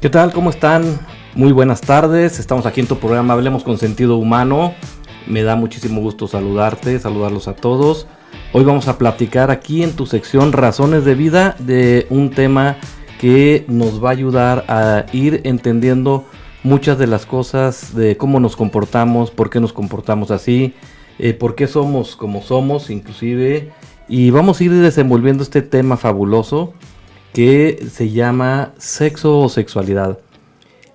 ¿Qué tal? ¿Cómo están? Muy buenas tardes. Estamos aquí en tu programa Hablemos con Sentido Humano. Me da muchísimo gusto saludarlos a todos. Hoy vamos a platicar aquí en tu sección Razones de Vida de un tema que nos va a ayudar a ir entendiendo muchas de las cosas de cómo nos comportamos, por qué nos comportamos así, por qué somos como somos inclusive. Y vamos a ir desenvolviendo este tema fabuloso que se llama sexo o sexualidad.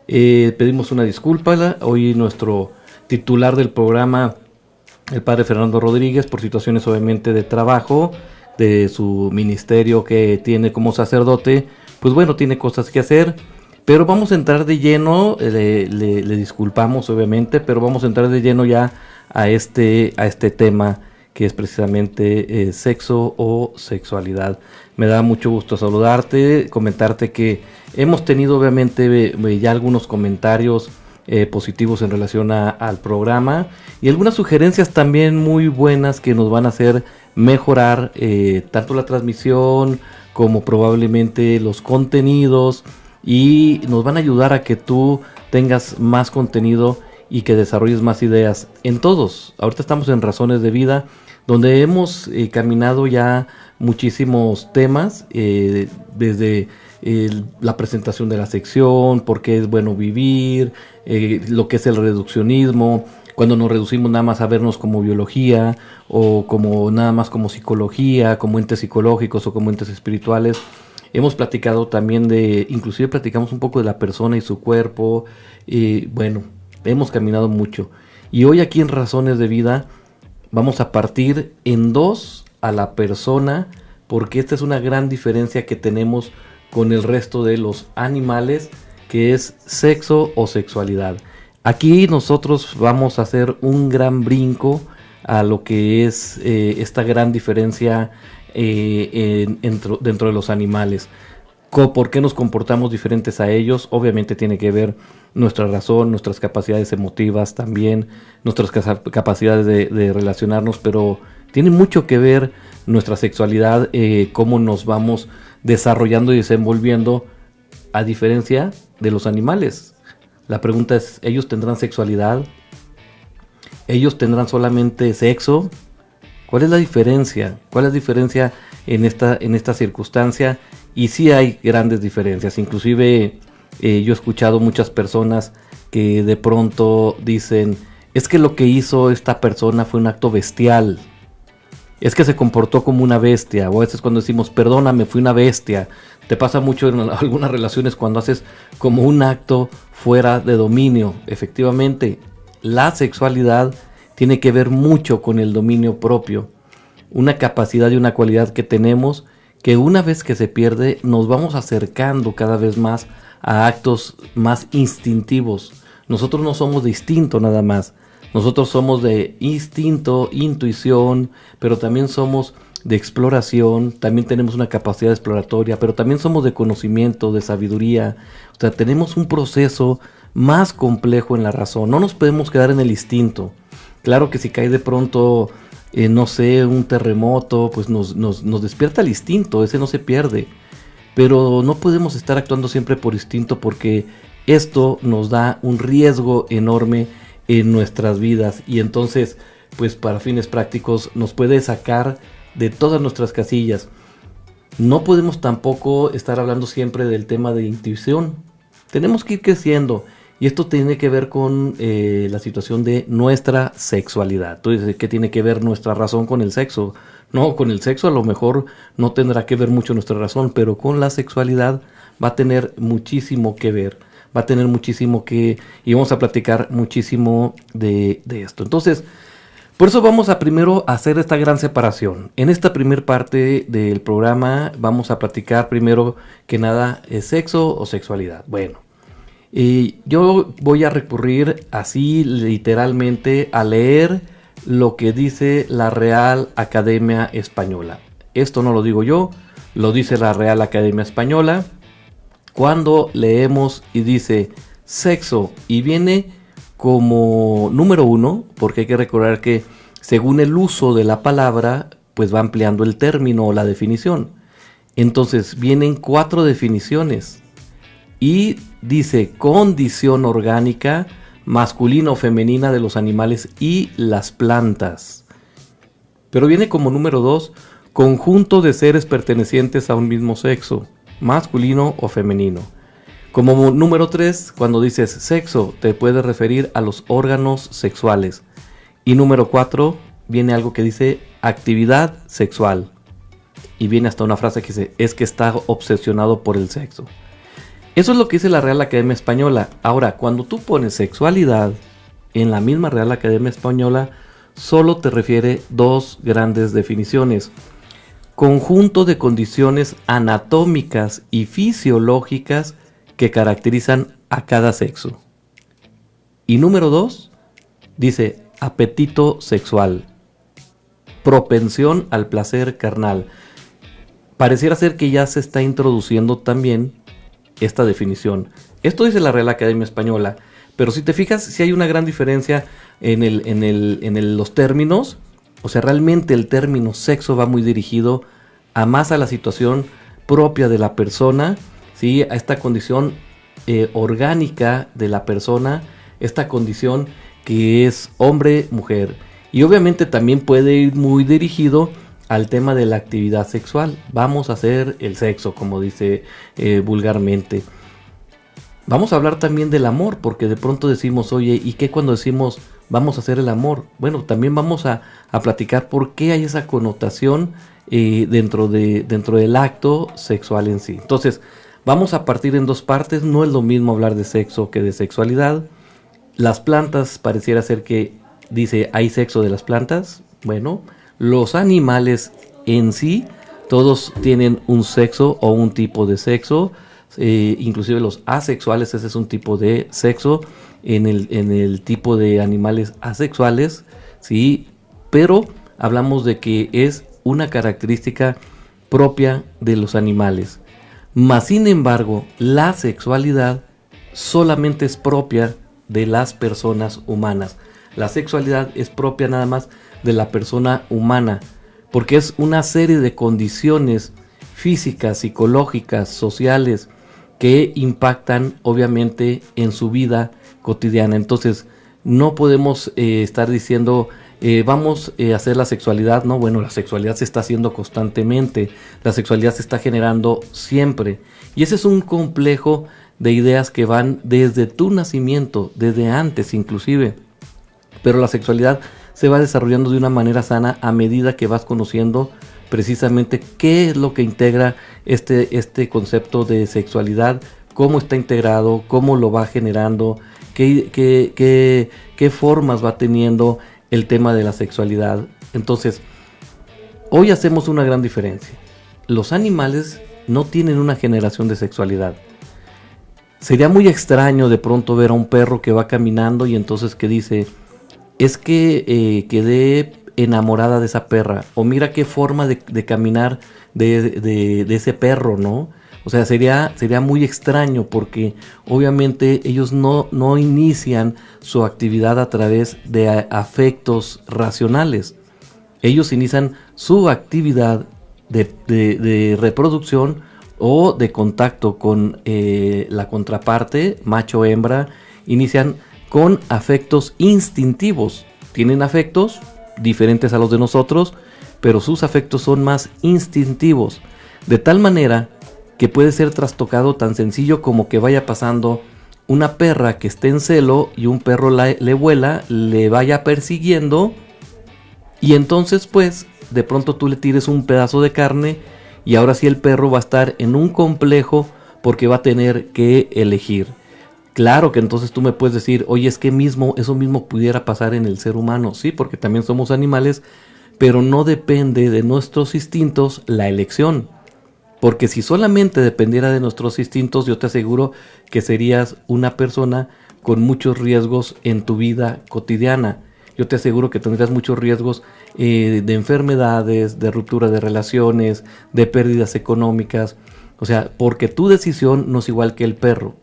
Pedimos una disculpa, hoy nuestro titular del programa, el padre Fernando Rodríguez, por situaciones obviamente de trabajo, de su ministerio que tiene como sacerdote, pues bueno, tiene cosas que hacer, pero vamos a entrar de lleno, le disculpamos obviamente, pero vamos a entrar de lleno ya a este tema que es precisamente sexo o sexualidad. Me da mucho gusto saludarte, comentarte que hemos tenido obviamente ya algunos comentarios positivos en relación al programa y algunas sugerencias también muy buenas que nos van a hacer mejorar tanto la transmisión como probablemente los contenidos, y nos van a ayudar a que tú tengas más contenido y que desarrolles más ideas en todos. Ahorita estamos en Razones de Vida, donde hemos caminado ya muchísimos temas, desde la presentación de la sección, por qué es bueno vivir, lo que es el reduccionismo, cuando nos reducimos nada más a vernos como biología, o como nada más como psicología, como entes psicológicos o como entes espirituales. Hemos platicado también inclusive platicamos un poco de la persona y su cuerpo, y bueno, hemos caminado mucho. Y hoy aquí en Razones de Vida vamos a partir en dos a la persona, porque esta es una gran diferencia que tenemos con el resto de los animales, que es sexo o sexualidad. Aquí nosotros vamos a hacer un gran brinco a lo que es esta gran diferencia dentro de los animales. ¿Por qué nos comportamos diferentes a ellos? Obviamente tiene que ver nuestra razón, nuestras capacidades emotivas también, nuestras capacidades de relacionarnos, pero tiene mucho que ver nuestra sexualidad, cómo nos vamos desarrollando y desenvolviendo a diferencia de los animales. La pregunta es, ¿ellos tendrán sexualidad? ¿Ellos tendrán solamente sexo? ¿Cuál es la diferencia? ¿Cuál es la diferencia en esta circunstancia? Y sí hay grandes diferencias. Inclusive yo he escuchado muchas personas que de pronto dicen, es que lo que hizo esta persona fue un acto bestial. Es que se comportó como una bestia. O a veces cuando decimos, perdóname, fui una bestia. Te pasa mucho en algunas relaciones cuando haces como un acto fuera de dominio. Efectivamente, la sexualidad tiene que ver mucho con el dominio propio. Una capacidad y una cualidad que tenemos, que una vez que se pierde nos vamos acercando cada vez más a actos más instintivos. Nosotros no somos de instinto nada más, nosotros somos de instinto, intuición, pero también somos de exploración, también tenemos una capacidad exploratoria, pero también somos de conocimiento, de sabiduría. O sea, tenemos un proceso más complejo en la razón, no nos podemos quedar en el instinto. Claro que si cae de pronto no sé, un terremoto, pues nos despierta el instinto, ese no se pierde. Pero no podemos estar actuando siempre por instinto, porque esto nos da un riesgo enorme en nuestras vidas. Y entonces, pues para fines prácticos, nos puede sacar de todas nuestras casillas. No podemos tampoco estar hablando siempre del tema de intuición. Tenemos que ir creciendo. Y esto tiene que ver con la situación de nuestra sexualidad. Tú dices, ¿qué tiene que ver nuestra razón con el sexo? No, con el sexo a lo mejor no tendrá que ver mucho nuestra razón, pero con la sexualidad va a tener muchísimo que ver. Va a tener muchísimo y vamos a platicar muchísimo de esto. Entonces, por eso vamos a primero hacer esta gran separación. En esta primer parte del programa vamos a platicar primero que nada sexo o sexualidad. Bueno. Y yo voy a recurrir así literalmente a leer lo que dice la Real Academia Española. Esto no lo digo yo, lo dice la Real Academia Española. Cuando leemos y dice sexo y viene como número 1, porque hay que recordar que según el uso de la palabra, pues va ampliando el término o la definición. Entonces vienen 4 definiciones. Y dice condición orgánica, masculina o femenina de los animales y las plantas. Pero viene como número 2, conjunto de seres pertenecientes a un mismo sexo, masculino o femenino. Como número 3, cuando dices sexo, te puedes referir a los órganos sexuales. Y número 4, viene algo que dice actividad sexual. Y viene hasta una frase que dice, es que está obsesionado por el sexo. Eso es lo que dice la Real Academia Española. Ahora, cuando tú pones sexualidad en la misma Real Academia Española, solo te refiere 2 grandes definiciones. Conjunto de condiciones anatómicas y fisiológicas que caracterizan a cada sexo. Y número 2, dice apetito sexual, propensión al placer carnal. Pareciera ser que ya se está introduciendo también esta definición. Esto dice la Real Academia Española, pero si te fijas, sí hay una gran diferencia en los términos. O sea, realmente el término sexo va muy dirigido más a la situación propia de la persona, ¿sí? A esta condición orgánica de la persona, esta condición que es hombre-mujer. Y obviamente también puede ir muy dirigido al tema de la actividad sexual. Vamos a hacer el sexo, como dice vulgarmente. Vamos a hablar también del amor, porque de pronto decimos, oye, ¿y qué cuando decimos vamos a hacer el amor? Bueno, también vamos a platicar por qué hay esa connotación dentro del acto sexual en sí. Entonces, vamos a partir en 2 partes. No es lo mismo hablar de sexo que de sexualidad. Las plantas, pareciera ser que dice, ¿hay sexo de las plantas? Bueno, los animales en sí, todos tienen un sexo o un tipo de sexo. Inclusive los asexuales, ese es un tipo de sexo en el tipo de animales asexuales, ¿sí? Pero hablamos de que es una característica propia de los animales. Mas sin embargo, la sexualidad solamente es propia de las personas humanas. La sexualidad es propia nada más de la persona humana, porque es una serie de condiciones físicas, psicológicas, sociales, que impactan obviamente en su vida cotidiana. Entonces no podemos estar diciendo vamos a hacer la sexualidad, no, bueno, la sexualidad se está haciendo constantemente, la sexualidad se está generando siempre, y ese es un complejo de ideas que van desde tu nacimiento, desde antes inclusive, pero la sexualidad se va desarrollando de una manera sana a medida que vas conociendo precisamente qué es lo que integra este concepto de sexualidad, cómo está integrado, cómo lo va generando, qué formas va teniendo el tema de la sexualidad. Entonces, hoy hacemos una gran diferencia. Los animales no tienen una generación de sexualidad. Sería muy extraño de pronto ver a un perro que va caminando y entonces que dice, es que quedé enamorada de esa perra, o mira qué forma de caminar de ese perro, ¿no? O sea, sería muy extraño, porque obviamente ellos no inician su actividad a través de afectos racionales. Ellos inician su actividad de reproducción o de contacto con la contraparte, macho o hembra, inician con afectos instintivos. Tienen afectos diferentes a los de nosotros, pero sus afectos son más instintivos, de tal manera que puede ser trastocado tan sencillo como que vaya pasando una perra que esté en celo y un perro le vuela, le vaya persiguiendo, y entonces pues de pronto tú le tires un pedazo de carne y ahora sí el perro va a estar en un complejo porque va a tener que elegir. Claro que entonces tú me puedes decir, oye, es que eso mismo pudiera pasar en el ser humano. Sí, porque también somos animales, pero no depende de nuestros instintos la elección. Porque si solamente dependiera de nuestros instintos, yo te aseguro que serías una persona con muchos riesgos en tu vida cotidiana. Yo te aseguro que tendrías muchos riesgos de enfermedades, de ruptura de relaciones, de pérdidas económicas. O sea, porque tu decisión no es igual que el perro.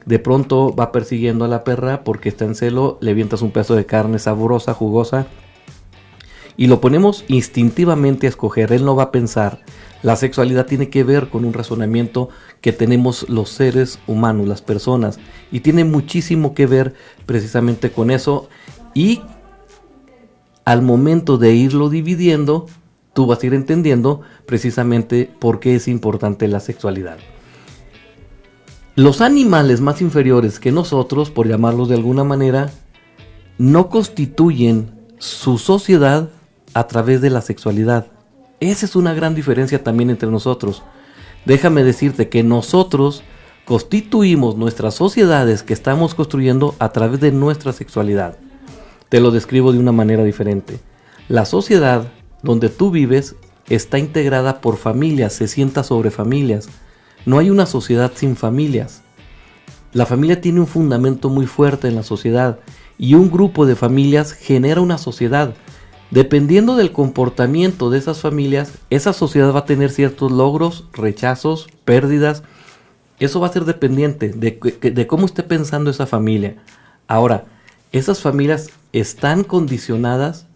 De pronto va persiguiendo a la perra porque está en celo, le avientas un pedazo de carne sabrosa, jugosa, y lo ponemos instintivamente a escoger. Él no va a pensar. La sexualidad tiene que ver con un razonamiento que tenemos los seres humanos, las personas, y tiene muchísimo que ver precisamente con eso. Y al momento de irlo dividiendo, tú vas a ir entendiendo precisamente por qué es importante la sexualidad. Los animales más inferiores que nosotros, por llamarlos de alguna manera, no constituyen su sociedad a través de la sexualidad. Esa es una gran diferencia también entre nosotros. Déjame decirte que nosotros constituimos nuestras sociedades que estamos construyendo a través de nuestra sexualidad. Te lo describo de una manera diferente. La sociedad donde tú vives está integrada por familias, se sienta sobre familias. No hay una sociedad sin familias. La familia tiene un fundamento muy fuerte en la sociedad y un grupo de familias genera una sociedad. Dependiendo del comportamiento de esas familias, esa sociedad va a tener ciertos logros, rechazos, pérdidas. Eso va a ser dependiente de cómo esté pensando esa familia. Ahora, esas familias están condicionadas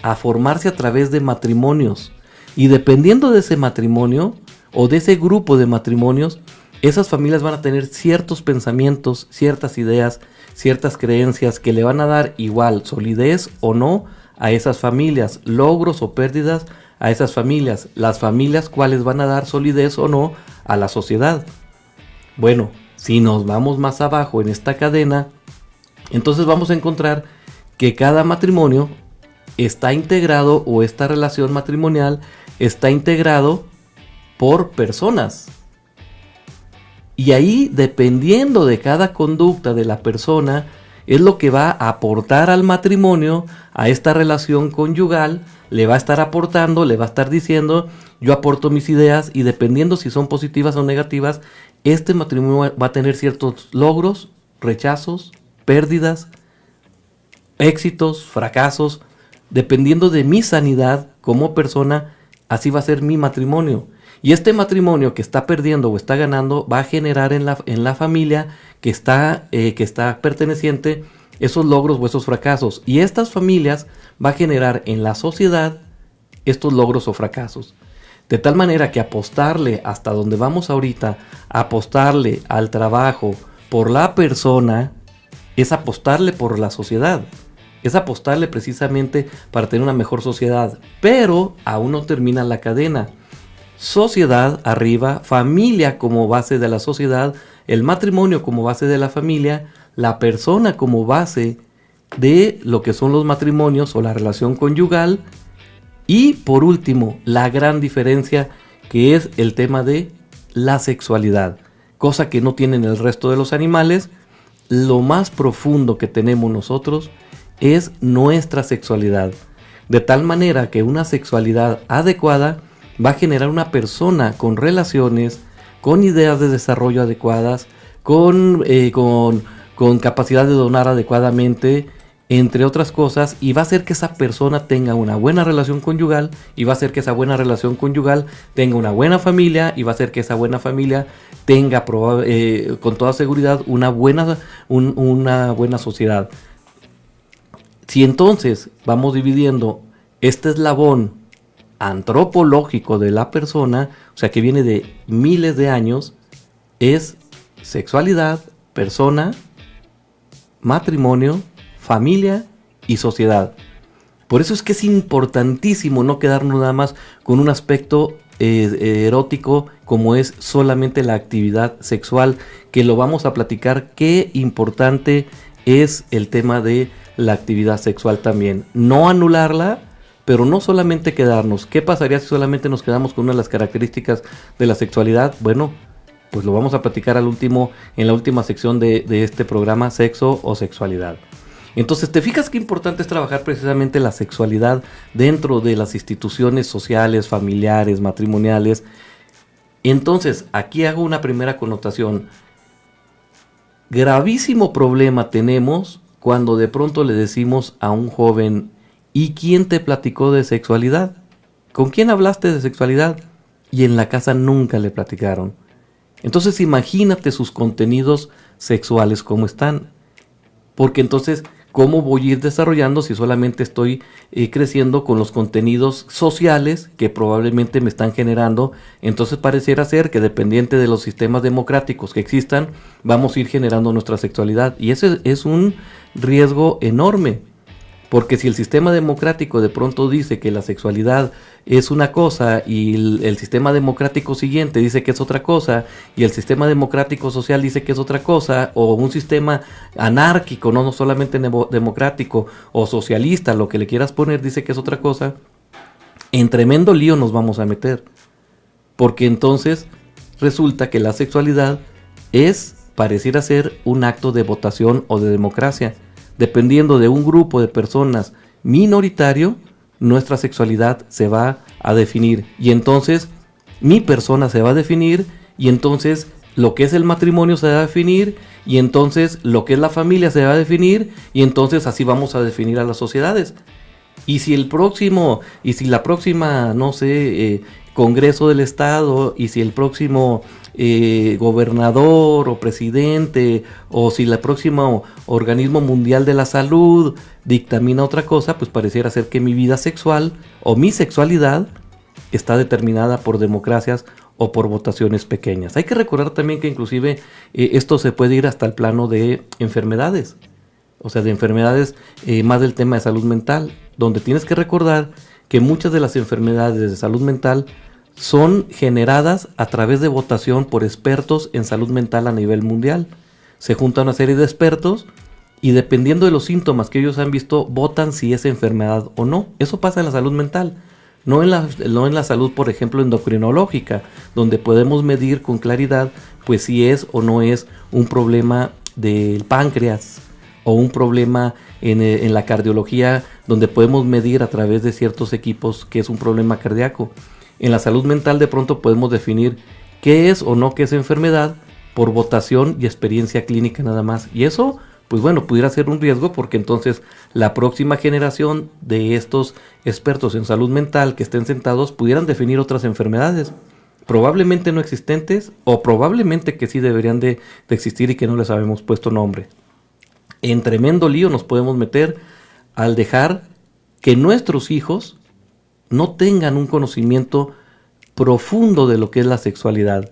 a formarse a través de matrimonios. Y dependiendo de ese matrimonio o de ese grupo de matrimonios, esas familias van a tener ciertos pensamientos, ciertas ideas, ciertas creencias que le van a dar igual solidez o no a esas familias, logros o pérdidas a esas familias, las familias cuales van a dar solidez o no a la sociedad. Bueno, si nos vamos más abajo en esta cadena, entonces vamos a encontrar que cada matrimonio está integrado, o esta relación matrimonial está integrado por personas. Y ahí, dependiendo de cada conducta de la persona, es lo que va a aportar al matrimonio, a esta relación conyugal, le va a estar aportando, le va a estar diciendo, yo aporto mis ideas, y dependiendo si son positivas o negativas, este matrimonio va a tener ciertos logros, rechazos, pérdidas, éxitos, fracasos. Dependiendo de mi sanidad como persona, así va a ser mi matrimonio. Y este matrimonio que está perdiendo o está ganando va a generar en la familia que está perteneciente esos logros o esos fracasos. Y estas familias va a generar en la sociedad estos logros o fracasos. De tal manera que apostarle hasta donde vamos ahorita, apostarle al trabajo por la persona, es apostarle por la sociedad. Es apostarle precisamente para tener una mejor sociedad. Pero aún no termina la cadena. Sociedad arriba, familia como base de la sociedad, el matrimonio como base de la familia, la persona como base de lo que son los matrimonios o la relación conyugal, y por último, la gran diferencia que es el tema de la sexualidad, cosa que no tienen el resto de los animales. Lo más profundo que tenemos nosotros es nuestra sexualidad, de tal manera que una sexualidad adecuada va a generar una persona con relaciones, con ideas de desarrollo adecuadas, con capacidad de donar adecuadamente, entre otras cosas, y va a hacer que esa persona tenga una buena relación conyugal, y va a hacer que esa buena relación conyugal tenga una buena familia, y va a hacer que esa buena familia tenga con toda seguridad una buena sociedad. Si entonces vamos dividiendo este eslabón antropológico de la persona, o sea que viene de miles de años, es sexualidad, persona, matrimonio, familia y sociedad. Por eso es que es importantísimo no quedarnos nada más con un aspecto erótico como es solamente la actividad sexual, que lo vamos a platicar, qué importante es el tema de la actividad sexual también. No anularla, pero no solamente quedarnos. ¿Qué pasaría si solamente nos quedamos con una de las características de la sexualidad? Bueno, pues lo vamos a platicar en la última sección de este programa, sexo o sexualidad. Entonces, ¿te fijas qué importante es trabajar precisamente la sexualidad dentro de las instituciones sociales, familiares, matrimoniales? Entonces, aquí hago una primera connotación. Gravísimo problema tenemos cuando de pronto le decimos a un joven: ¿y quién te platicó de sexualidad? ¿Con quién hablaste de sexualidad? Y en la casa nunca le platicaron. Entonces imagínate sus contenidos sexuales cómo están. Porque entonces, ¿Cómo voy a ir desarrollando si solamente estoy creciendo con los contenidos sociales que probablemente me están generando? Entonces pareciera ser que dependiente de los sistemas democráticos que existan, vamos a ir generando nuestra sexualidad. Y ese es un riesgo enorme. Porque si el sistema democrático de pronto dice que la sexualidad es una cosa y el sistema democrático siguiente dice que es otra cosa y el sistema democrático social dice que es otra cosa, o un sistema anárquico, no solamente democrático o socialista, lo que le quieras poner, dice que es otra cosa, en tremendo lío nos vamos a meter. Porque entonces resulta que la sexualidad pareciera ser un acto de votación o de democracia. Dependiendo de un grupo de personas minoritario, nuestra sexualidad se va a definir. Y entonces mi persona se va a definir, y entonces lo que es el matrimonio se va a definir, y entonces lo que es la familia se va a definir, y entonces así vamos a definir a las sociedades. Y si la próxima, no sé, Congreso del Estado, y si el próximo gobernador o presidente, o si el próximo organismo mundial de la salud dictamina otra cosa, pues pareciera ser que mi vida sexual o mi sexualidad está determinada por democracias o por votaciones pequeñas. Hay que recordar también que inclusive esto se puede ir hasta el plano de enfermedades. O sea, de enfermedades, más del tema de salud mental, donde tienes que recordar que muchas de las enfermedades de salud mental son generadas a través de votación por expertos en salud mental a nivel mundial. Se junta una serie de expertos y dependiendo de los síntomas que ellos han visto, votan si es enfermedad o no. Eso pasa en la salud mental, no en la salud, por ejemplo, endocrinológica, donde podemos medir con claridad pues si es o no es un problema del páncreas, o un problema en la cardiología, donde podemos medir a través de ciertos equipos que es un problema cardíaco. En la salud mental de pronto podemos definir qué es o no qué es enfermedad por votación y experiencia clínica nada más. Y eso, pues bueno, pudiera ser un riesgo, porque entonces la próxima generación de estos expertos en salud mental que estén sentados pudieran definir otras enfermedades, probablemente no existentes, o probablemente que sí deberían de existir y que no les habíamos puesto nombre. En tremendo lío nos podemos meter al dejar que nuestros hijos no tengan un conocimiento profundo de lo que es la sexualidad.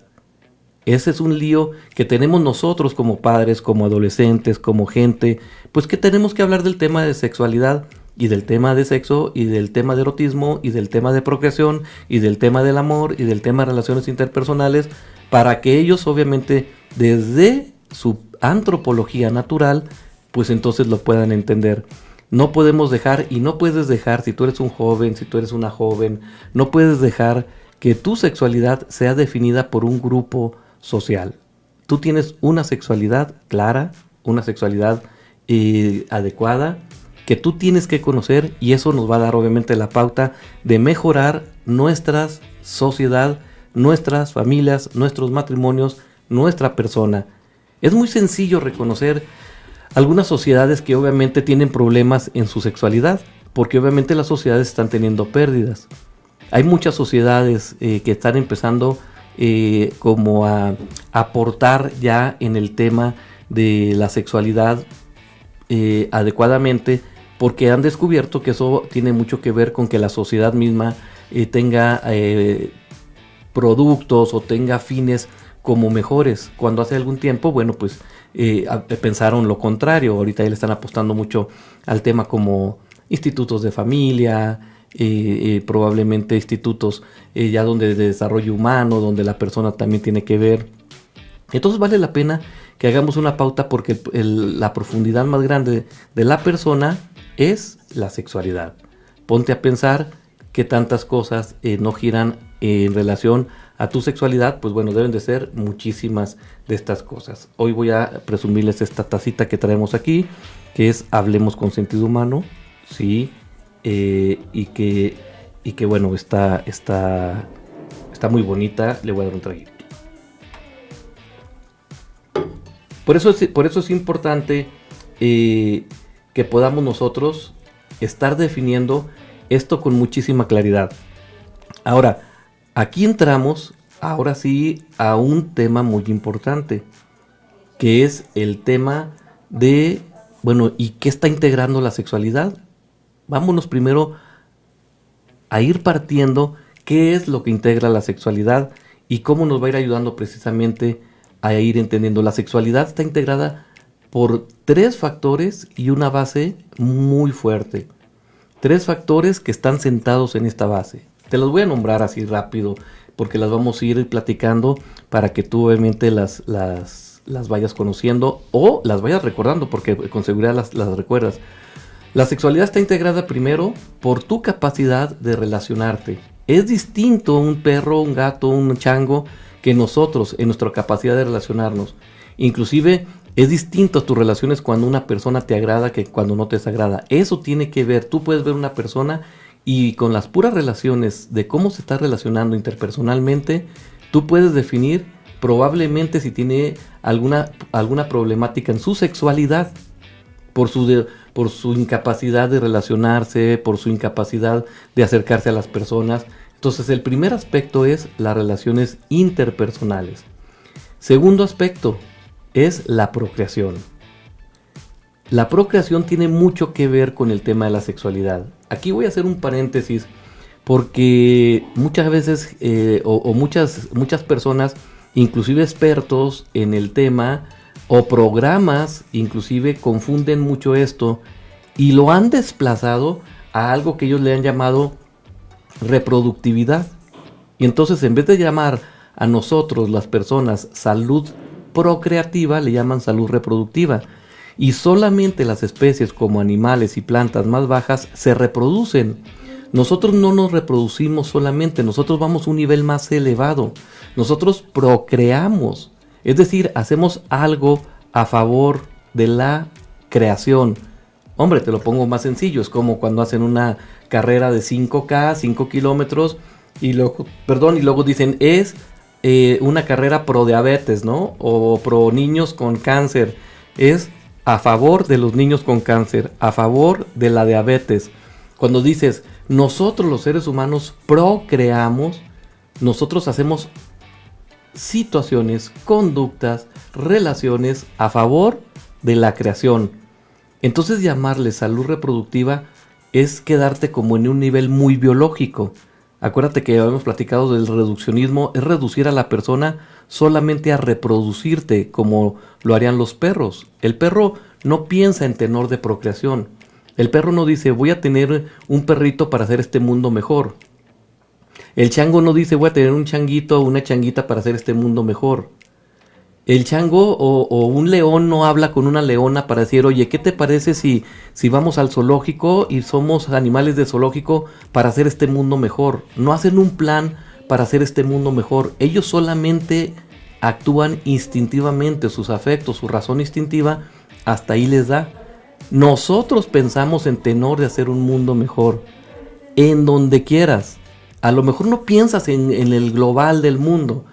Ese es un lío que tenemos nosotros como padres, como adolescentes, como gente, pues que tenemos que hablar del tema de sexualidad y del tema de sexo y del tema de erotismo y del tema de procreación y del tema del amor y del tema de relaciones interpersonales, para que ellos obviamente desde su antropología natural pues entonces lo puedan entender. No podemos dejar, y no puedes dejar, si tú eres un joven, si tú eres una joven, no puedes dejar que tu sexualidad sea definida por un grupo social. Tú tienes una sexualidad clara, una sexualidad adecuada, que tú tienes que conocer, y eso nos va a dar obviamente la pauta de mejorar nuestra sociedad, nuestras familias, nuestros matrimonios, nuestra persona. Es muy sencillo reconocer algunas sociedades que obviamente tienen problemas en su sexualidad, porque obviamente las sociedades están teniendo pérdidas. Hay muchas sociedades que están empezando como a aportar ya en el tema de la sexualidad adecuadamente, porque han descubierto que eso tiene mucho que ver con que la sociedad misma tenga productos o tenga fines como mejores, cuando hace algún tiempo, bueno, pues pensaron lo contrario. Ahorita ya le están apostando mucho al tema como institutos de familia, probablemente institutos ya donde de desarrollo humano, donde la persona también tiene que ver. Entonces vale la pena que hagamos una pauta, porque la profundidad más grande de la persona es la sexualidad. Ponte a pensar que tantas cosas no giran en relación a tu sexualidad, pues bueno, deben de ser muchísimas de estas cosas. Hoy voy a presumirles esta tacita que traemos aquí, que es Hablemos con Sentido Humano, sí, y que bueno, está muy bonita. Le voy a dar un traguito. Por eso es importante que podamos nosotros estar definiendo esto con muchísima claridad. Ahora, aquí entramos, ahora sí, a un tema muy importante, que es el tema de Bueno, ¿y qué está integrando la sexualidad? Vámonos primero a ir partiendo qué es lo que integra la sexualidad y cómo nos va a ir ayudando precisamente a ir entendiendo. La sexualidad está integrada por 3 factores y una base muy fuerte. 3 factores que están sentados en esta base. Te los voy a nombrar así rápido porque las vamos a ir platicando para que tú obviamente las vayas conociendo o las vayas recordando, porque con seguridad las recuerdas. La sexualidad está integrada primero por tu capacidad de relacionarte. Es distinto un perro, un gato, un chango que nosotros en nuestra capacidad de relacionarnos. Inclusive es distinto tus relaciones cuando una persona te agrada que cuando no te desagrada. Eso tiene que ver, tú puedes ver una persona y con las puras relaciones de cómo se está relacionando interpersonalmente, tú puedes definir probablemente si tiene alguna problemática en su sexualidad por su incapacidad de relacionarse, por su incapacidad de acercarse a las personas. Entonces el primer aspecto es las relaciones interpersonales. Segundo aspecto es la procreación. La procreación tiene mucho que ver con el tema de la sexualidad. Aquí voy a hacer un paréntesis porque muchas veces muchas personas, inclusive expertos en el tema o programas, inclusive confunden mucho esto y lo han desplazado a algo que ellos le han llamado reproductividad. Y entonces en vez de llamar a nosotros las personas salud procreativa, le llaman salud reproductiva. Y solamente las especies como animales y plantas más bajas se reproducen. Nosotros no nos reproducimos solamente, nosotros vamos a un nivel más elevado. Nosotros procreamos, es decir, hacemos algo a favor de la creación. Hombre, te lo pongo más sencillo, es como cuando hacen una carrera de 5K, 5 kilómetros, y luego dicen, es una carrera pro diabetes, ¿no? O pro niños con cáncer. Es a favor de los niños con cáncer, a favor de la diabetes. Cuando dices, nosotros los seres humanos procreamos, nosotros hacemos situaciones, conductas, relaciones a favor de la creación. Entonces llamarle salud reproductiva es quedarte como en un nivel muy biológico. Acuérdate que habíamos platicado del reduccionismo, es reducir a la persona solamente a reproducirte como lo harían los perros. El perro no piensa en tenor de procreación. El perro no dice voy a tener un perrito para hacer este mundo mejor. El chango no dice voy a tener un changuito o una changuita para hacer este mundo mejor. El chango o un león no habla con una leona para decir, oye, ¿qué te parece si vamos al zoológico y somos animales de zoológico para hacer este mundo mejor? No hacen un plan para hacer este mundo mejor. Ellos solamente actúan instintivamente, sus afectos, su razón instintiva, hasta ahí les da. Nosotros pensamos en tenor de hacer un mundo mejor, en donde quieras. A lo mejor no piensas en el global del mundo,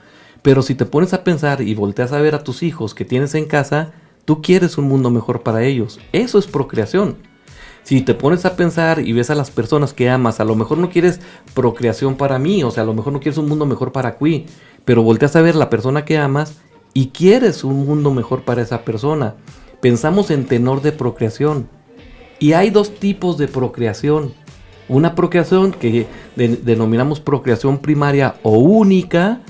pero si te pones a pensar y volteas a ver a tus hijos que tienes en casa, tú quieres un mundo mejor para ellos. Eso es procreación. Si te pones a pensar y ves a las personas que amas, a lo mejor no quieres procreación para mí, o sea, a lo mejor no quieres un mundo mejor para Cui, pero volteas a ver la persona que amas y quieres un mundo mejor para esa persona. Pensamos en tenor de procreación. Y hay 2 tipos de procreación. Una procreación que denominamos procreación primaria o única,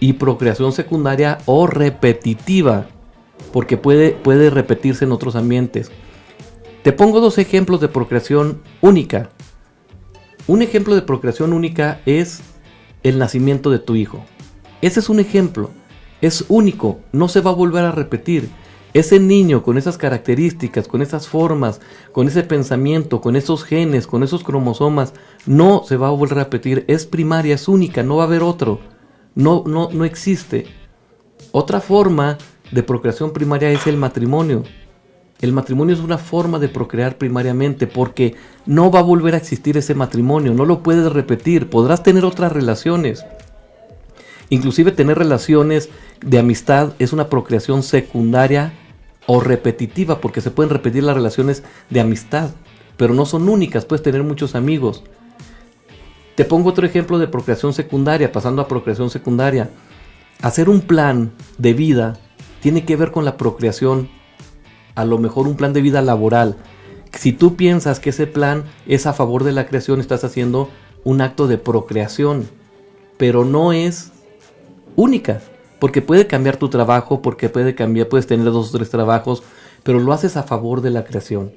y procreación secundaria o repetitiva, porque puede repetirse en otros ambientes. Te pongo 2 ejemplos de procreación única. Un ejemplo de procreación única es el nacimiento de tu hijo. Ese es un ejemplo, es único, no se va a volver a repetir. Ese niño con esas características, con esas formas, con ese pensamiento, con esos genes, con esos cromosomas, no se va a volver a repetir. Es primaria, es única, no va a haber otro. No existe. Otra forma de procreación primaria es el matrimonio. El matrimonio es una forma de procrear primariamente porque no va a volver a existir ese matrimonio, no lo puedes repetir, podrás tener otras relaciones. Inclusive tener relaciones de amistad es una procreación secundaria o repetitiva porque se pueden repetir las relaciones de amistad, pero no son únicas, puedes tener muchos amigos. Te pongo otro ejemplo de procreación secundaria, pasando a procreación secundaria. Hacer un plan de vida tiene que ver con la procreación a lo mejor un plan de vida laboral. Si tú piensas que ese plan es a favor de la creación, estás haciendo un acto de procreación, pero no es única, porque puede cambiar tu trabajo, porque puedes tener 2 o 3 trabajos, pero lo haces a favor de la creación.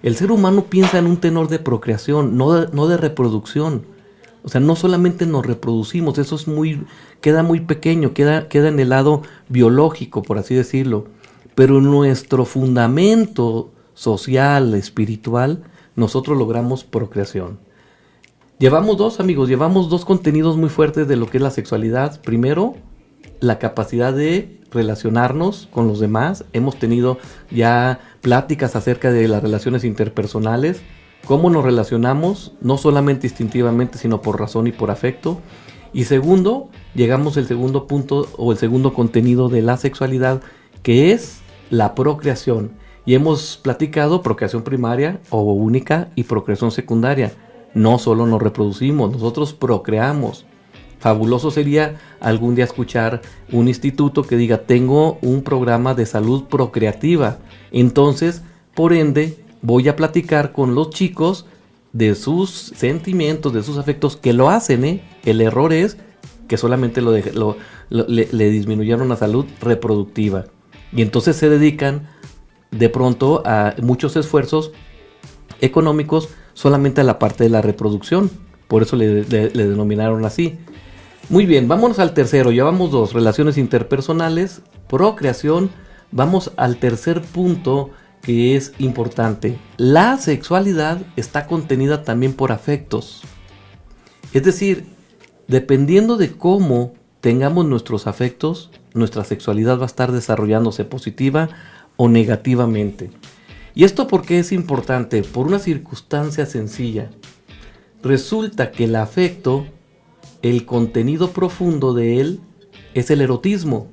El ser humano piensa en un tenor de procreación, no de reproducción. O sea, no solamente nos reproducimos, eso queda muy pequeño, queda en el lado biológico, por así decirlo. Pero en nuestro fundamento social, espiritual, nosotros logramos procreación. Llevamos 2, amigos, llevamos 2 contenidos muy fuertes de lo que es la sexualidad. Primero, la capacidad de relacionarnos con los demás. Hemos tenido ya pláticas acerca de las relaciones interpersonales, cómo nos relacionamos, no solamente instintivamente, sino por razón y por afecto. Y segundo, llegamos al segundo punto o el segundo contenido de la sexualidad, que es la procreación. Y hemos platicado procreación primaria o única y procreación secundaria. No solo nos reproducimos, nosotros procreamos. Fabuloso sería algún día escuchar un instituto que diga, tengo un programa de salud procreativa. Entonces, por ende, voy a platicar con los chicos de sus sentimientos, de sus afectos, que lo hacen, ¿eh? El error es que solamente le disminuyeron la salud reproductiva. Y entonces se dedican de pronto a muchos esfuerzos económicos solamente a la parte de la reproducción. Por eso le denominaron así. Muy bien, vámonos al tercero. Llevamos 2, relaciones interpersonales, procreación. Vamos al tercer punto que es importante. La sexualidad está contenida también por afectos. Es decir, dependiendo de cómo tengamos nuestros afectos, nuestra sexualidad va a estar desarrollándose positiva o negativamente. ¿Y esto por qué es importante? Por una circunstancia sencilla. Resulta que el afecto, el contenido profundo de él, es el erotismo.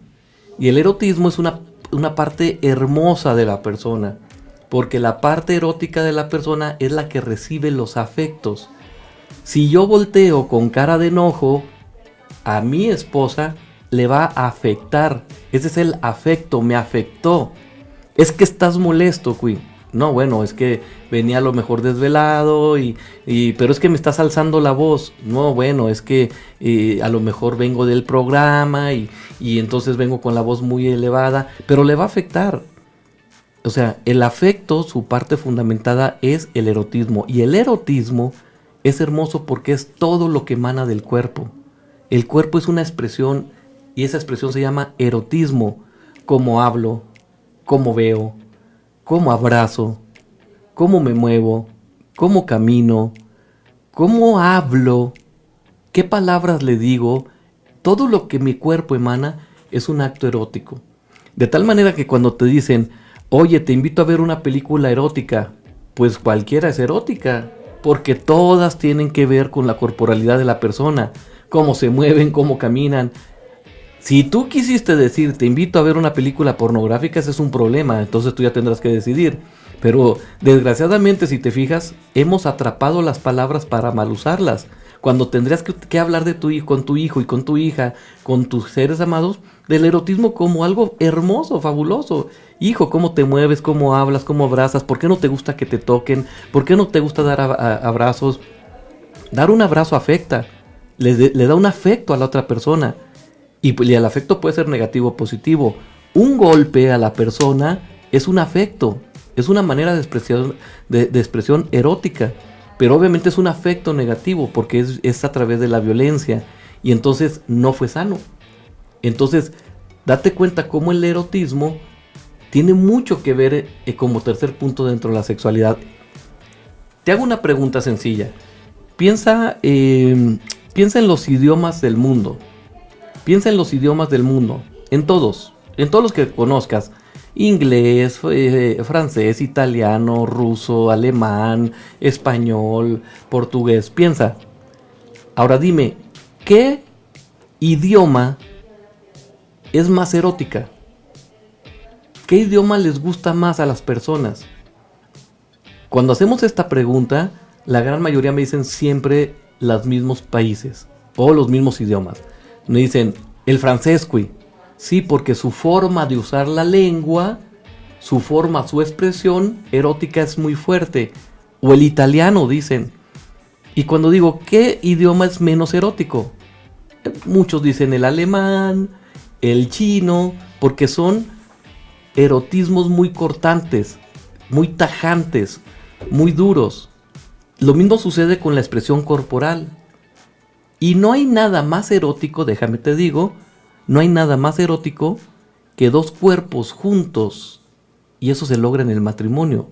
Y el erotismo es una parte hermosa de la persona, porque la parte erótica de la persona es la que recibe los afectos. Si yo volteo con cara de enojo, a mi esposa le va a afectar. Ese es el afecto, me afectó. Es que estás molesto, Queen. No, bueno, es que venía a lo mejor desvelado, pero es que me estás alzando la voz. No, bueno, es que a lo mejor vengo del programa y entonces vengo con la voz muy elevada, pero le va a afectar. O sea, el afecto, su parte fundamentada es el erotismo. Y el erotismo es hermoso porque es todo lo que emana del cuerpo. El cuerpo es una expresión y esa expresión se llama erotismo. Cómo hablo, cómo veo, cómo abrazo, cómo me muevo, cómo camino, cómo hablo, qué palabras le digo. Todo lo que mi cuerpo emana es un acto erótico. De tal manera que cuando te dicen, oye, te invito a ver una película erótica, pues cualquiera es erótica, porque todas tienen que ver con la corporalidad de la persona, cómo se mueven, cómo caminan. Si tú quisiste decir, te invito a ver una película pornográfica, ese es un problema, entonces tú ya tendrás que decidir. Pero desgraciadamente, si te fijas, hemos atrapado las palabras para mal usarlas. Cuando tendrías que hablar de tu hijo, con tu hijo y con tu hija, con tus seres amados, del erotismo como algo hermoso, fabuloso. Hijo, cómo te mueves, cómo hablas, cómo abrazas, ¿por qué no te gusta que te toquen? ¿Por qué no te gusta dar abrazos? Dar un abrazo afecta, le da un afecto a la otra persona. Y el afecto puede ser negativo o positivo. Un golpe a la persona es un afecto, es una manera de expresión erótica, pero obviamente es un afecto negativo porque es a través de la violencia y entonces no fue sano. Entonces, date cuenta cómo el erotismo tiene mucho que ver como tercer punto dentro de la sexualidad. Te hago una pregunta sencilla. Piensa en los idiomas del mundo. Piensa en los idiomas del mundo, en todos los que conozcas, inglés, francés, italiano, ruso, alemán, español, portugués, piensa. Ahora dime, ¿qué idioma es más erótica? ¿Qué idioma les gusta más a las personas? Cuando hacemos esta pregunta, la gran mayoría me dicen siempre los mismos países o los mismos idiomas. Me dicen, el francés, güey. Sí, porque su forma de usar la lengua su forma, su expresión erótica es muy fuerte. O el italiano, dicen. Y cuando digo, ¿qué idioma es menos erótico? Muchos dicen el alemán, el chino, porque son erotismos muy cortantes, muy tajantes, muy duros. Lo mismo sucede con la expresión corporal. Y no hay nada más erótico, déjame te digo, no hay nada más erótico que dos cuerpos juntos. Y eso se logra en el matrimonio.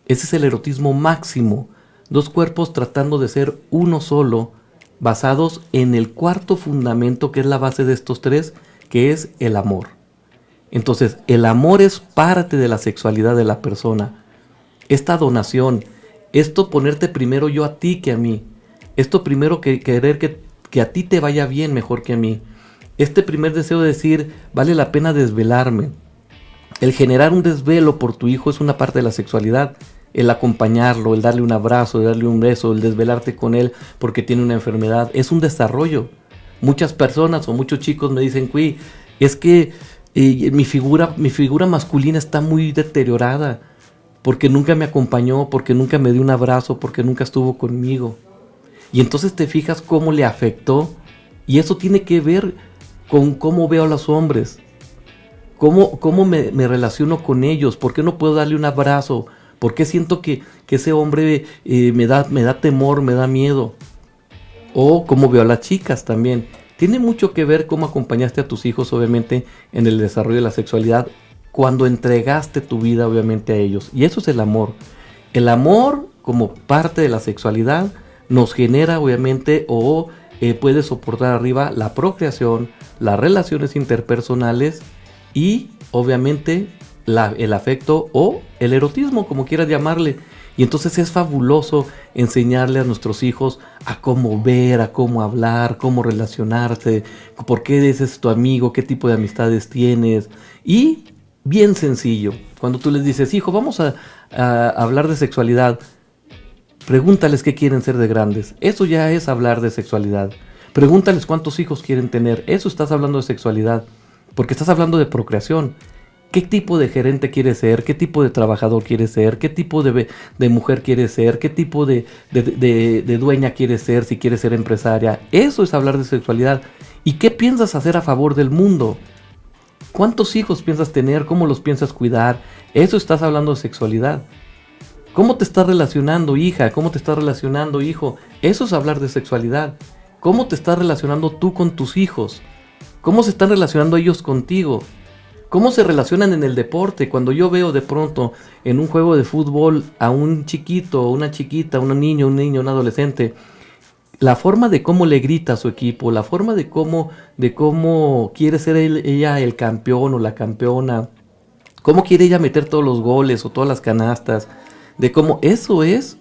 Ese es el erotismo máximo. Dos cuerpos tratando de ser uno solo, basados en el cuarto fundamento que es la base de estos tres, que es el amor. Entonces, el amor es parte de la sexualidad de la persona. Esta donación, esto ponerte primero yo a ti que a mí. Esto primero que querer que a ti te vaya bien mejor que a mí. Este primer deseo de decir, vale la pena desvelarme. El generar un desvelo por tu hijo es una parte de la sexualidad. El acompañarlo, el darle un abrazo, el darle un beso, el desvelarte con él porque tiene una enfermedad, es un desarrollo. Muchas personas o muchos chicos me dicen, Cui, es que mi figura masculina está muy deteriorada porque nunca me acompañó, porque nunca me dio un abrazo, porque nunca estuvo conmigo. Y entonces te fijas cómo le afectó, y eso tiene que ver con cómo veo a los hombres, cómo me relaciono con ellos, por qué no puedo darle un abrazo, por qué siento que ese hombre me da temor, me da miedo, o cómo veo a las chicas también. Tiene mucho que ver cómo acompañaste a tus hijos, obviamente, en el desarrollo de la sexualidad, cuando entregaste tu vida, obviamente, a ellos. Y eso es el amor. El amor, como parte de la sexualidad, nos genera, obviamente, o puede soportar arriba la procreación, las relaciones interpersonales y, obviamente, el afecto o el erotismo, como quieras llamarle. Y entonces es fabuloso enseñarle a nuestros hijos a cómo ver, a cómo hablar, cómo relacionarse, por qué ese es tu amigo, qué tipo de amistades tienes. Y bien sencillo, cuando tú les dices, hijo, vamos a hablar de sexualidad, pregúntales qué quieren ser de grandes. Eso ya es hablar de sexualidad. Pregúntales cuántos hijos quieren tener. Eso estás hablando de sexualidad, porque estás hablando de procreación. ¿Qué tipo de gerente quieres ser? ¿Qué tipo de trabajador quieres ser? ¿Qué tipo de mujer quieres ser? ¿Qué tipo de dueña quieres ser si quieres ser empresaria? Eso es hablar de sexualidad. ¿Y qué piensas hacer a favor del mundo? ¿Cuántos hijos piensas tener? ¿Cómo los piensas cuidar? Eso estás hablando de sexualidad. ¿Cómo te estás relacionando, hija? ¿Cómo te estás relacionando, hijo? Eso es hablar de sexualidad. ¿Cómo te estás relacionando tú con tus hijos? ¿Cómo se están relacionando ellos contigo? ¿Cómo se relacionan en el deporte? Cuando yo veo de pronto en un juego de fútbol a un chiquito, una chiquita, un niño, un adolescente, la forma de cómo le grita a su equipo, la forma de cómo quiere ser ella el campeón o la campeona, cómo quiere ella meter todos los goles o todas las canastas, de cómo eso es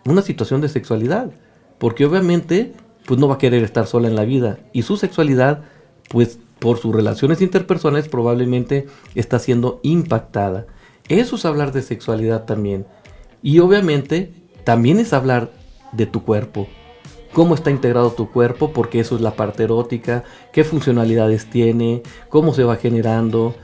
una situación de sexualidad, porque obviamente pues no va a querer estar sola en la vida y su sexualidad pues por sus relaciones interpersonales probablemente está siendo impactada. Eso es hablar de sexualidad también. Y obviamente también es hablar de tu cuerpo. Cómo está integrado tu cuerpo, porque eso es la parte erótica. Qué funcionalidades tiene, cómo se va generando,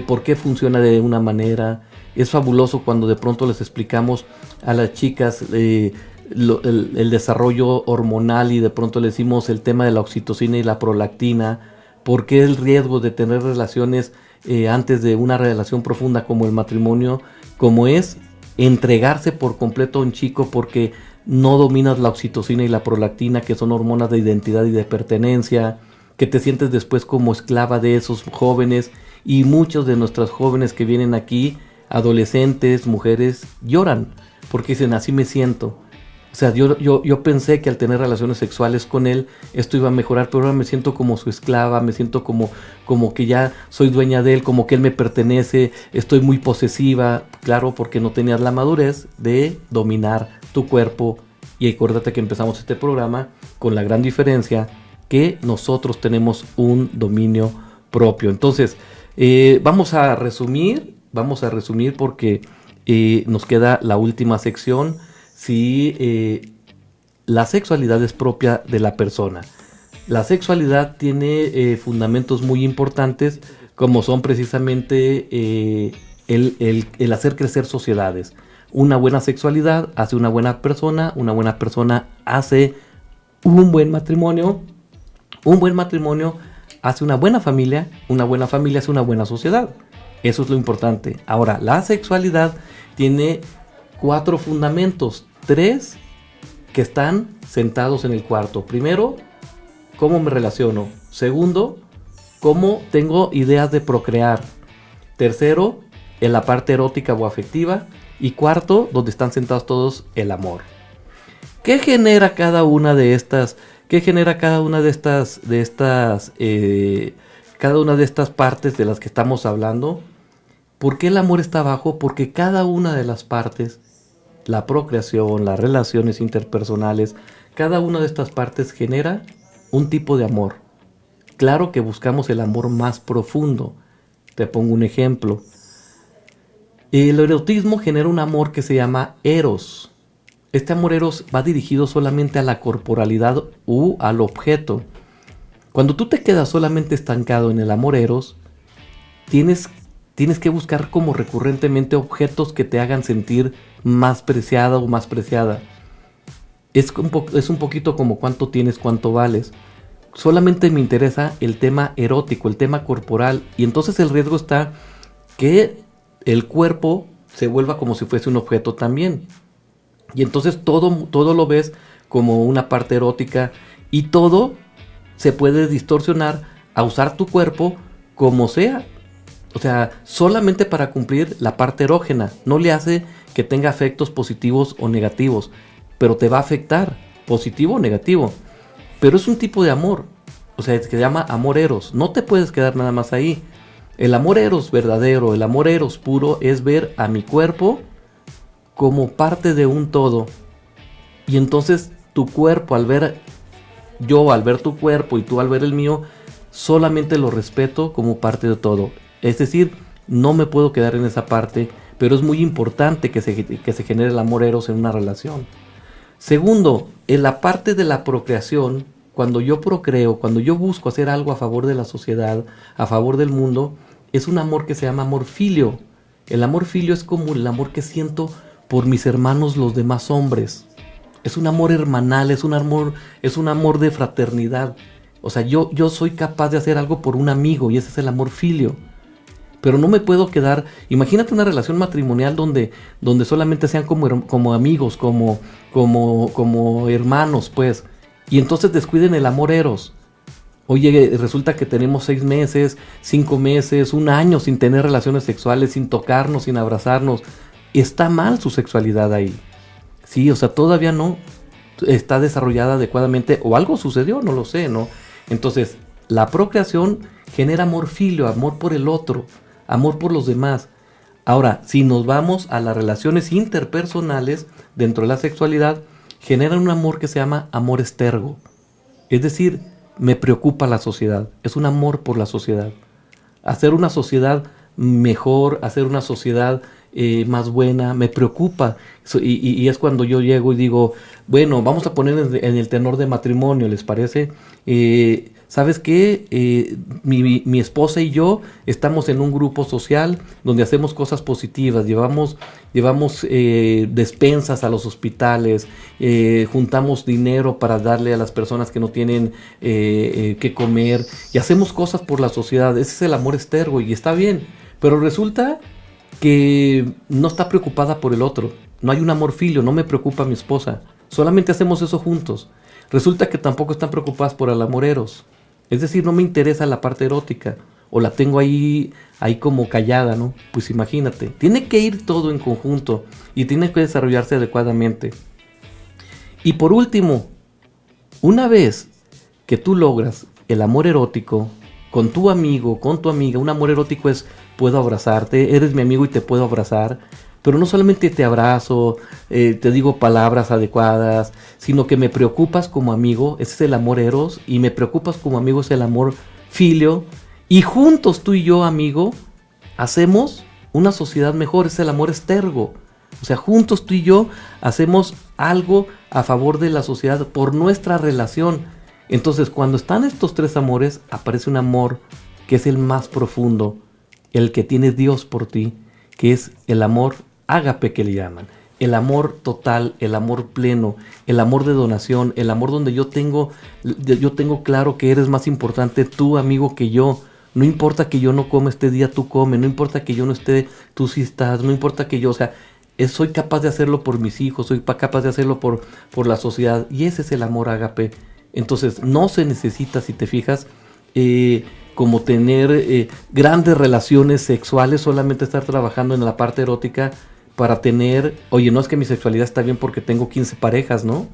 por qué funciona de una manera. Es fabuloso cuando de pronto les explicamos a las chicas el desarrollo hormonal y de pronto les decimos el tema de la oxitocina y la prolactina. ¿Por qué el riesgo de tener relaciones antes de una relación profunda como el matrimonio? Como es entregarse por completo a un chico porque no dominas la oxitocina y la prolactina, que son hormonas de identidad y de pertenencia, que te sientes después como esclava de esos jóvenes. Y muchos de nuestras jóvenes que vienen aquí, adolescentes, mujeres, lloran porque dicen, así me siento. O sea, yo pensé que al tener relaciones sexuales con él, esto iba a mejorar, pero ahora me siento como su esclava, me siento como que ya soy dueña de él, como que él me pertenece, estoy muy posesiva. Claro, porque no tenías la madurez de dominar tu cuerpo. Y acuérdate que empezamos este programa con la gran diferencia que nosotros tenemos un dominio propio. Entonces, vamos a resumir porque nos queda la última sección. Si la sexualidad es propia de la persona. La sexualidad tiene fundamentos muy importantes como son precisamente el hacer crecer sociedades. Una buena sexualidad hace una buena persona hace un buen matrimonio hace una buena familia hace una buena sociedad. Eso es lo importante. Ahora, la sexualidad tiene 4 fundamentos, 3 que están sentados en el cuarto. Primero, cómo me relaciono. Segundo, cómo tengo ideas de procrear. Tercero, en la parte erótica o afectiva. Y cuarto, donde están sentados todos, el amor. ¿Qué genera cada una de estas? Cada una de estas partes de las que estamos hablando? ¿Por qué el amor está abajo? Porque cada una de las partes, la procreación, las relaciones interpersonales, cada una de estas partes genera un tipo de amor. Claro que buscamos el amor más profundo. Te pongo un ejemplo. El erotismo genera un amor que se llama eros. Este amor eros va dirigido solamente a la corporalidad u al objeto. Cuando tú te quedas solamente estancado en el amor eros, tienes que buscar como recurrentemente objetos que te hagan sentir más preciada o más preciada. Es un poquito como cuánto tienes, cuánto vales. Solamente me interesa el tema erótico, el tema corporal, y entonces el riesgo está que el cuerpo se vuelva como si fuese un objeto también. Y entonces todo lo ves como una parte erótica y todo se puede distorsionar a usar tu cuerpo como sea. O sea, solamente para cumplir la parte erógena. No le hace que tenga efectos positivos o negativos, pero te va a afectar, positivo o negativo. Pero es un tipo de amor, o sea, se llama amor eros. No te puedes quedar nada más ahí. El amor eros verdadero, el amor eros puro es ver a mi cuerpo como parte de un todo. Y entonces tu cuerpo, al ver tu cuerpo y tú al ver el mío, solamente lo respeto como parte de todo. Es decir, no me puedo quedar en esa parte, pero es muy importante que se genere el amor eros en una relación. Segundo, en la parte de la procreación, cuando yo procreo, cuando yo busco hacer algo a favor de la sociedad, a favor del mundo, es un amor que se llama amor filio. El amor filio es como el amor que siento por mis hermanos los demás hombres. Es un amor hermanal, es un amor de fraternidad. O sea, yo soy capaz de hacer algo por un amigo y ese es el amor filio. Pero no me puedo quedar. Imagínate una relación matrimonial donde solamente sean como amigos, como hermanos, pues. Y entonces descuiden el amor eros. Oye, resulta que tenemos 6 meses, 5 meses, 1 año sin tener relaciones sexuales, sin tocarnos, sin abrazarnos. Está mal su sexualidad ahí. Sí, o sea, todavía no está desarrollada adecuadamente o algo sucedió, no lo sé, ¿no? Entonces, la procreación genera amor filio, amor por el otro, amor por los demás. Ahora, si nos vamos a las relaciones interpersonales dentro de la sexualidad, generan un amor que se llama amor estergo. Es decir, me preocupa la sociedad, es un amor por la sociedad. Hacer una sociedad mejor, hacer una sociedad más buena, me preocupa. Y es cuando yo llego y digo, bueno, vamos a poner en el tenor de matrimonio, ¿les parece? ¿Sabes qué? Mi esposa y yo estamos en un grupo social donde hacemos cosas positivas, llevamos despensas a los hospitales, juntamos dinero para darle a las personas que no tienen que comer y hacemos cosas por la sociedad. Ese es el amor estergo y está bien, pero resulta que no está preocupada por el otro. No hay un amor filio, no me preocupa mi esposa. Solamente hacemos eso juntos. Resulta que tampoco están preocupadas por el amor eros. Es decir, no me interesa la parte erótica. O la tengo ahí como callada, ¿no? Pues imagínate. Tiene que ir todo en conjunto. Y tiene que desarrollarse adecuadamente. Y por último, una vez que tú logras el amor erótico con tu amigo, con tu amiga, un amor erótico es puedo abrazarte, eres mi amigo y te puedo abrazar, pero no solamente te abrazo, te digo palabras adecuadas, sino que me preocupas como amigo, ese es el amor eros, y me preocupas como amigo es el amor filio, y juntos tú y yo, amigo, hacemos una sociedad mejor, es el amor estergo. O sea, juntos tú y yo hacemos algo a favor de la sociedad por nuestra relación. Entonces, cuando están estos 3 amores, aparece un amor que es el más profundo, el que tiene Dios por ti, que es el amor ágape que le llaman. El amor total, el amor pleno, el amor de donación, el amor donde yo tengo claro que eres más importante tú, amigo, que yo. No importa que yo no coma este día, tú comes. No importa que yo no esté, tú sí estás. No importa que yo, o sea, soy capaz de hacerlo por mis hijos, soy capaz de hacerlo por la sociedad. Y ese es el amor ágape. Entonces, no se necesita, si te fijas, como tener grandes relaciones sexuales, solamente estar trabajando en la parte erótica para tener, oye, no es que mi sexualidad está bien porque tengo 15 parejas, ¿no?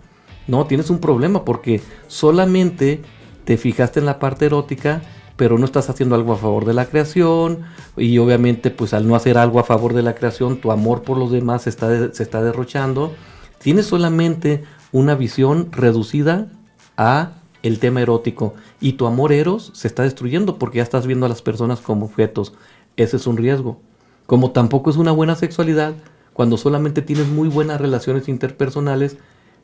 No, tienes un problema porque solamente te fijaste en la parte erótica, pero no estás haciendo algo a favor de la creación, y obviamente pues al no hacer algo a favor de la creación, tu amor por los demás se está derrochando. Tienes solamente una visión reducida a el tema erótico, y tu amor eros se está destruyendo porque ya estás viendo a las personas como objetos. Ese es un riesgo. Como tampoco es una buena sexualidad cuando solamente tienes muy buenas relaciones interpersonales,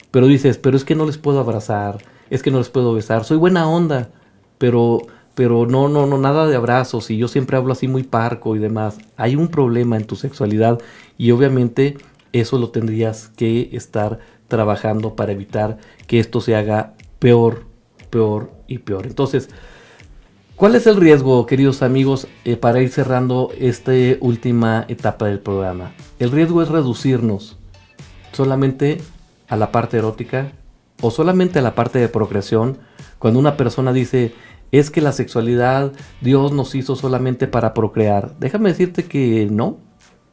pero dices, pero es que no les puedo abrazar, es que no les puedo besar, soy buena onda, pero no, nada de abrazos, y yo siempre hablo así muy parco y demás. Hay un problema en tu sexualidad, y obviamente eso lo tendrías que estar trabajando para evitar que esto se haga peor, peor y peor. Entonces, ¿cuál es el riesgo, queridos amigos, para ir cerrando esta última etapa del programa? El riesgo es reducirnos solamente a la parte erótica o solamente a la parte de procreación. Cuando una persona dice, es que la sexualidad Dios nos hizo solamente para procrear. Déjame decirte que no.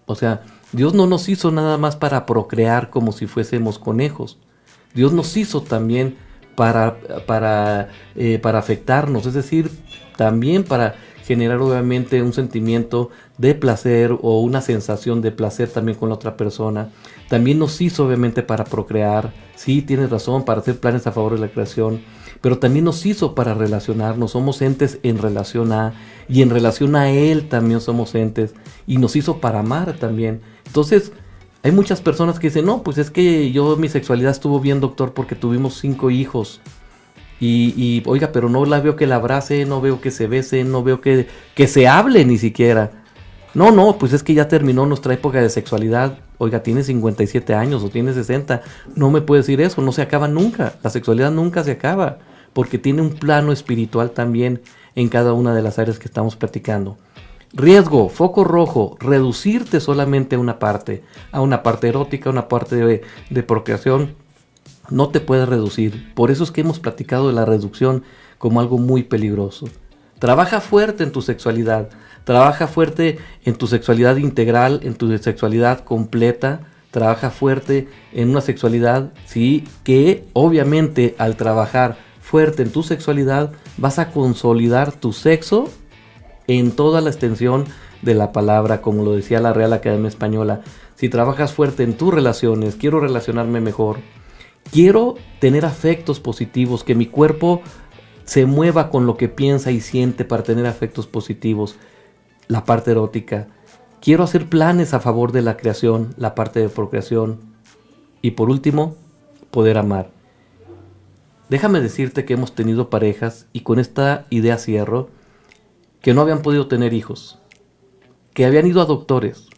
O sea, Dios no nos hizo nada más para procrear como si fuésemos conejos. Dios nos hizo también para afectarnos, es decir, también para generar obviamente un sentimiento de placer o una sensación de placer también con la otra persona. También nos hizo obviamente para procrear, sí, tienes razón, para hacer planes a favor de la creación, pero también nos hizo para relacionarnos. Somos entes en relación a, y en relación a Él también somos entes, y nos hizo para amar también. Entonces, hay muchas personas que dicen, no, pues es que mi sexualidad estuvo bien, doctor, porque tuvimos 5 hijos. Oiga, pero no la veo que la abrace, no veo que se bese, no veo que se hable ni siquiera. No, pues es que ya terminó nuestra época de sexualidad. Oiga, tiene 57 años o tiene 60. No me puede decir eso, no se acaba nunca. La sexualidad nunca se acaba, porque tiene un plano espiritual también en cada una de las áreas que estamos platicando. Riesgo, foco rojo, reducirte solamente a una parte erótica, a una parte de procreación. No te puedes reducir. Por eso es que hemos platicado de la reducción como algo muy peligroso. Trabaja fuerte en tu sexualidad. Trabaja fuerte en tu sexualidad integral, en tu sexualidad completa. Trabaja fuerte en una sexualidad, sí, que obviamente al trabajar fuerte en tu sexualidad vas a consolidar tu sexo en toda la extensión de la palabra, como lo decía la Real Academia Española. Si trabajas fuerte en tus relaciones, quiero relacionarme mejor, quiero tener afectos positivos, que mi cuerpo se mueva con lo que piensa y siente para tener afectos positivos, la parte erótica. Quiero hacer planes a favor de la creación, la parte de procreación. Y por último, poder amar. Déjame decirte que hemos tenido parejas, y con esta idea cierro, que no habían podido tener hijos, que habían ido a doctores,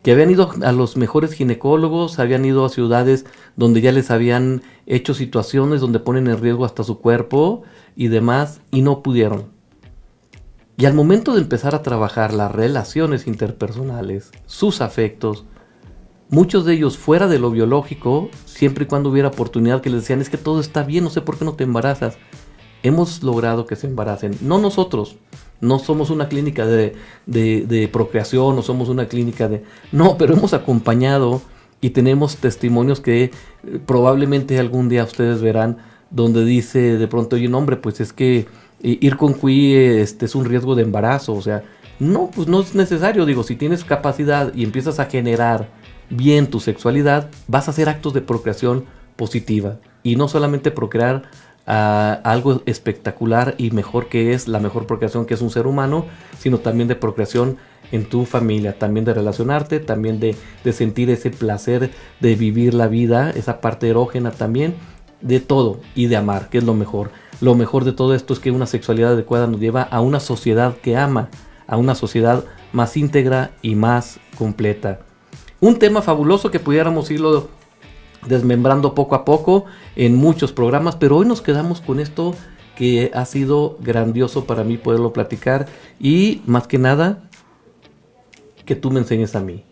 que habían ido a los mejores ginecólogos, habían ido a ciudades donde ya les habían hecho situaciones donde ponen en riesgo hasta su cuerpo y demás, y no pudieron. Y al momento de empezar a trabajar las relaciones interpersonales, sus afectos, muchos de ellos fuera de lo biológico, siempre y cuando hubiera oportunidad, que les decían, es que todo está bien, no sé por qué no te embarazas. Hemos logrado que se embaracen. No nosotros, no somos una clínica de procreación, no somos una clínica de... No, pero hemos acompañado y tenemos testimonios que probablemente algún día ustedes verán, donde dice de pronto, oye, no, hombre, pues es que ir con QI es un riesgo de embarazo. O sea, no, pues no es necesario. Digo, si tienes capacidad y empiezas a generar bien tu sexualidad, vas a hacer actos de procreación positiva. Y no solamente procrear a algo espectacular y mejor, que es la mejor procreación, que es un ser humano, sino también de procreación en tu familia, también de relacionarte, también de sentir ese placer de vivir la vida, esa parte erógena también, de todo, y de amar, que es lo mejor. Lo mejor de todo esto es que una sexualidad adecuada nos lleva a una sociedad que ama, a una sociedad más íntegra y más completa. Un tema fabuloso que pudiéramos irlo desmembrando poco a poco en muchos programas, pero hoy nos quedamos con esto que ha sido grandioso para mí poderlo platicar, y más que nada que tú me enseñes a mí,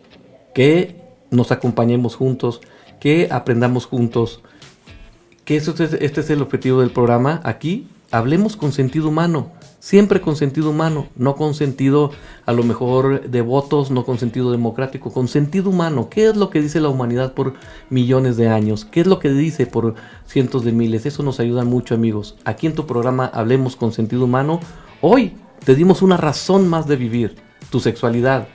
que nos acompañemos juntos, que aprendamos juntos, que este es el objetivo del programa. Aquí hablemos con sentido humano, siempre con sentido humano, no con sentido a lo mejor de votos, no con sentido democrático, con sentido humano. ¿Qué es lo que dice la humanidad por millones de años? ¿Qué es lo que dice por cientos de miles? Eso nos ayuda mucho, amigos. Aquí en tu programa Hablemos con Sentido Humano, hoy te dimos una razón más de vivir, tu sexualidad.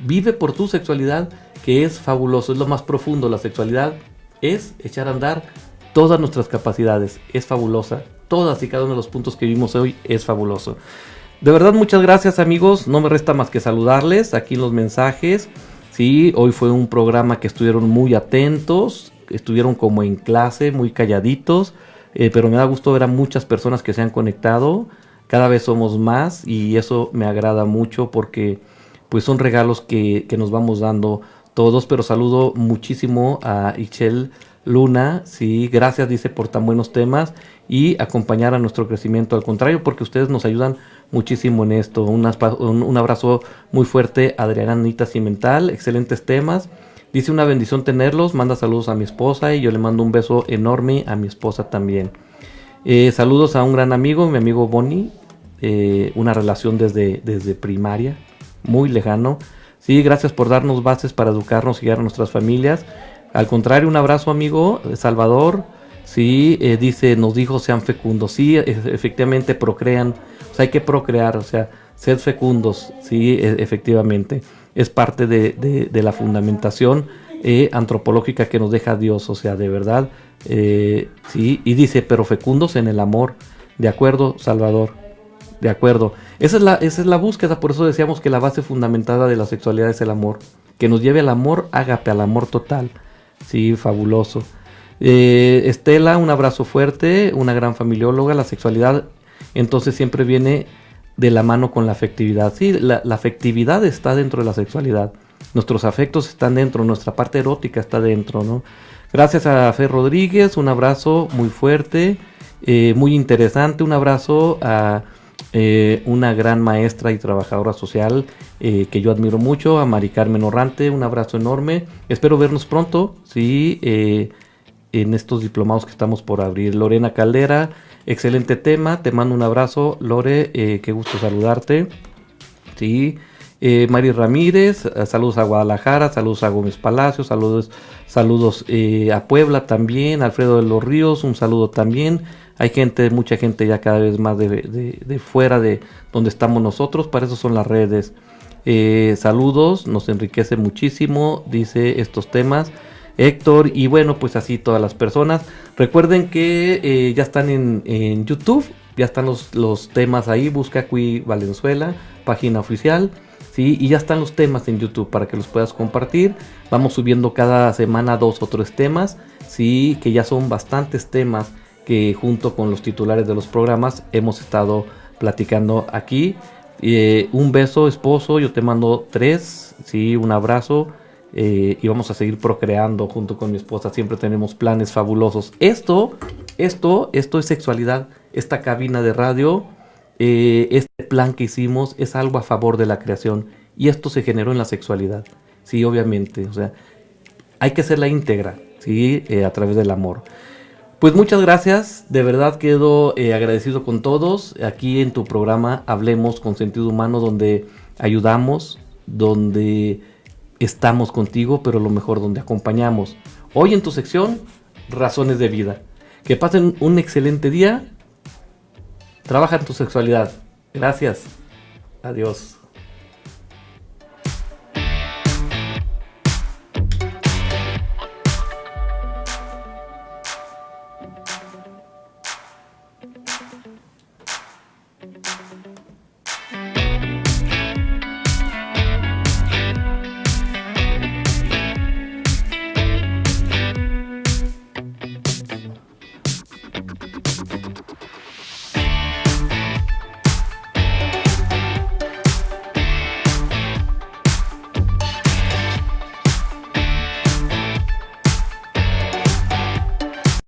Vive por tu sexualidad, que es fabuloso, es lo más profundo. La sexualidad es echar a andar todas nuestras capacidades, es fabulosa. Todas y cada uno de los puntos que vimos hoy es fabuloso. De verdad, muchas gracias, amigos. No me resta más que saludarles aquí en los mensajes. Sí, hoy fue un programa que estuvieron muy atentos, estuvieron como en clase, muy calladitos, pero me da gusto ver a muchas personas que se han conectado. Cada vez somos más y eso me agrada mucho porque pues son regalos que nos vamos dando todos. Pero saludo muchísimo a Ichel Luna, sí, gracias, dice, por tan buenos temas y acompañar a nuestro crecimiento. Al contrario, porque ustedes nos ayudan muchísimo en esto. Un abrazo muy fuerte a Adriana Anita Cimental, excelentes temas. Dice, una bendición tenerlos, manda saludos a mi esposa y yo le mando un beso enorme a mi esposa también. Saludos a un gran amigo, mi amigo Bonnie, una relación desde primaria, muy lejano. Sí, gracias por darnos bases para educarnos y guiar a nuestras familias. Al contrario, un abrazo, amigo Salvador. Sí, dice, nos dijo, sean fecundos. Sí, efectivamente, procrean. O sea, hay que procrear, o sea, ser fecundos. Sí, efectivamente. Es parte de la fundamentación antropológica que nos deja Dios. O sea, de verdad. Sí, y dice, pero fecundos en el amor. De acuerdo, Salvador. De acuerdo. Esa es la búsqueda. Por eso decíamos que la base fundamentada de la sexualidad es el amor. Que nos lleve al amor ágape, al amor total. Sí, fabuloso. Estela, un abrazo fuerte, una gran familióloga. La sexualidad entonces siempre viene de la mano con la afectividad. Sí, la afectividad está dentro de la sexualidad. Nuestros afectos están dentro, nuestra parte erótica está dentro, ¿no? Gracias a Fer Rodríguez, un abrazo muy fuerte, muy interesante. Un abrazo a una gran maestra y trabajadora social que yo admiro mucho, a Mari Carmen Orrante, un abrazo enorme. Espero vernos pronto, sí, en estos diplomados que estamos por abrir. Lorena Caldera, excelente tema, te mando un abrazo, Lore, qué gusto saludarte. Sí, Mari Ramírez, saludos a Guadalajara, saludos a Gómez Palacios, saludos a Puebla también, Alfredo de los Ríos, un saludo también. Hay gente, mucha gente ya cada vez más de fuera de donde estamos nosotros, para eso son las redes. Saludos, nos enriquece muchísimo, dice, estos temas. Héctor, y bueno, pues así todas las personas. Recuerden que ya están en YouTube, ya están los temas ahí, busca Cui Valenzuela, página oficial. Sí, y ya están los temas en YouTube para que los puedas compartir. Vamos subiendo cada semana 2 o 3 temas, sí, que ya son bastantes temas que junto con los titulares de los programas hemos estado platicando aquí. Un beso, esposo, yo te mando 3, sí, un abrazo, y vamos a seguir procreando junto con mi esposa. Siempre tenemos planes fabulosos. Esto es sexualidad. Esta cabina de radio, este plan que hicimos es algo a favor de la creación, y esto se generó en la sexualidad. Sí, obviamente, o sea, hay que hacerla íntegra, sí, a través del amor. Pues muchas gracias, de verdad quedo agradecido con todos aquí en tu programa Hablemos con Sentido Humano, donde ayudamos, donde estamos contigo, pero lo mejor, donde acompañamos. Hoy en tu sección, Razones de Vida. Que pasen un excelente día, trabaja en tu sexualidad. Gracias, adiós.